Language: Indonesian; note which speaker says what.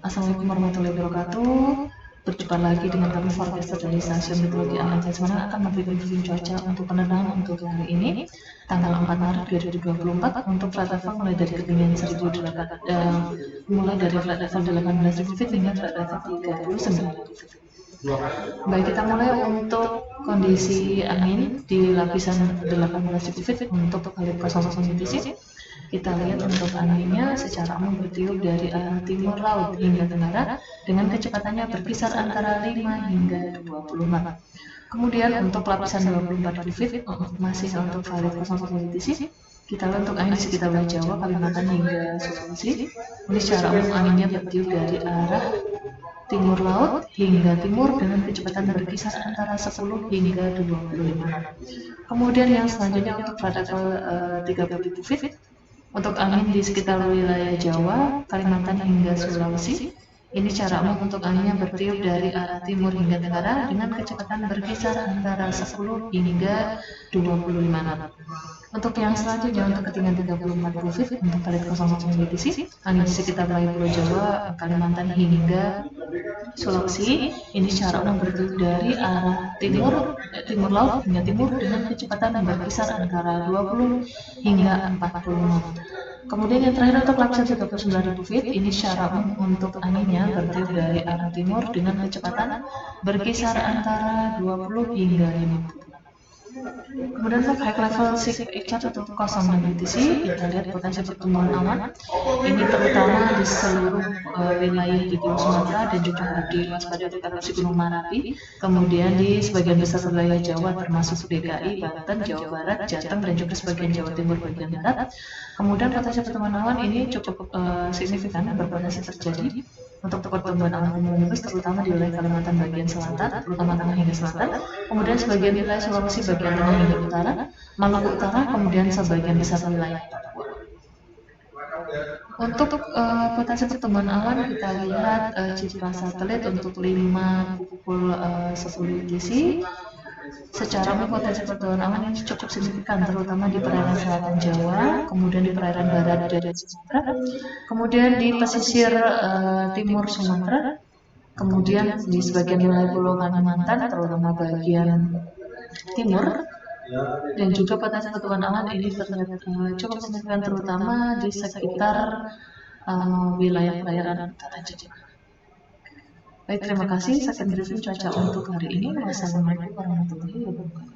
Speaker 1: Assalamualaikum warahmatullahi wabarakatuh. Berjumpa lagi dengan kami forecaster dari Stasiun Meteorologi Analitik Semarang akan memberikan review cuaca untuk penerbangan untuk hari ini, tanggal 4 Maret 2024 untuk flight level mulai dari ketinggian 1008, mulai dari flight level 18.000 feet hingga flight level 39.000 feet. Baik, kita mulai untuk kondisi angin di lapisan 18.000 feet untuk kali 00 UTC. Kita lihat untuk anginnya secara umum bertiup dari arah timur laut hingga tenggara dengan kecepatannya berkisar antara 5 hingga 20 knot. Kemudian untuk lapisan 24 feet masih untuk valid 00 UTC. Kita lihat untuk angin di sekitar wilayah Jawa, Kalimantan hingga Sulawesi. Ini secara umum anginnya bertiup dari arah timur laut hingga timur dengan kecepatan berkisar antara 10 hingga 25 knot. Kemudian yang selanjutnya untuk flight level 30.000 feet untuk angin di sekitar wilayah Jawa, Kalimantan hingga Sulawesi. Ini secara umum untuk anginnya bertiup dari arah timur hingga tenggara dengan kecepatan berkisar antara 10 hingga 25 knot. Untuk yang selanjutnya untuk ketinggian 34 feet untuk valid 00 UTC, angin di sekitar wilayah Pulau Jawa, Kalimantan hingga Sulawesi. Ini secara umum bertiup dari arah timur laut hingga timur dengan kecepatan berkisar antara 20 hingga 40 knot. Kemudian yang terakhir untuk lapisan 39.000 feet, ini secara umum untuk anginnya bertiup dari arah timur dengan kecepatan berkisar antara 20 hingga 50. Kemudian untuk high level cyclic chart untuk 06 UTC, kita lihat potensi pertumbuhan awan. Ini terutama di seluruh wilayah di Pulau Sumatera dan juga diwaspadai oleh erupsi Gunung Merapi. Kemudian di sebagian besar wilayah Jawa termasuk DKI, Banten, Jawa Barat, Jateng dan juga sebagian Jawa Timur bagian barat. Kemudian potensi pertumbuhan awan ini cukup signifikan berpotensi terjadi untuk pertumbuhan awan cumulonimbus terutama di wilayah Kalimantan bagian selatan, terutama tengah hingga selatan, kemudian sebagian wilayah Sulawesi bagian tengah hingga utara, Maluku Utara, kemudian sebagian besar wilayah Papua. Untuk potensi pertumbuhan awan kita lihat citra satelit untuk 5 pukul 10 UTC. Secara umum potensi pertumbuhan awan ini cukup signifikan terutama di perairan selatan Jawa, kemudian di perairan barat dari Sumatera, kemudian di pesisir timur Sumatera, kemudian di sebagian wilayah Pulau Kalimantan terutama bagian timur, dan juga potensi pertumbuhan awan ini terlihat cukup signifikan terutama di sekitar wilayah perairan utara Jawa. Baik, terima kasih. Sekian review cuaca untuk hari ini. Wassalamualaikum warahmatullahi wabarakatuh.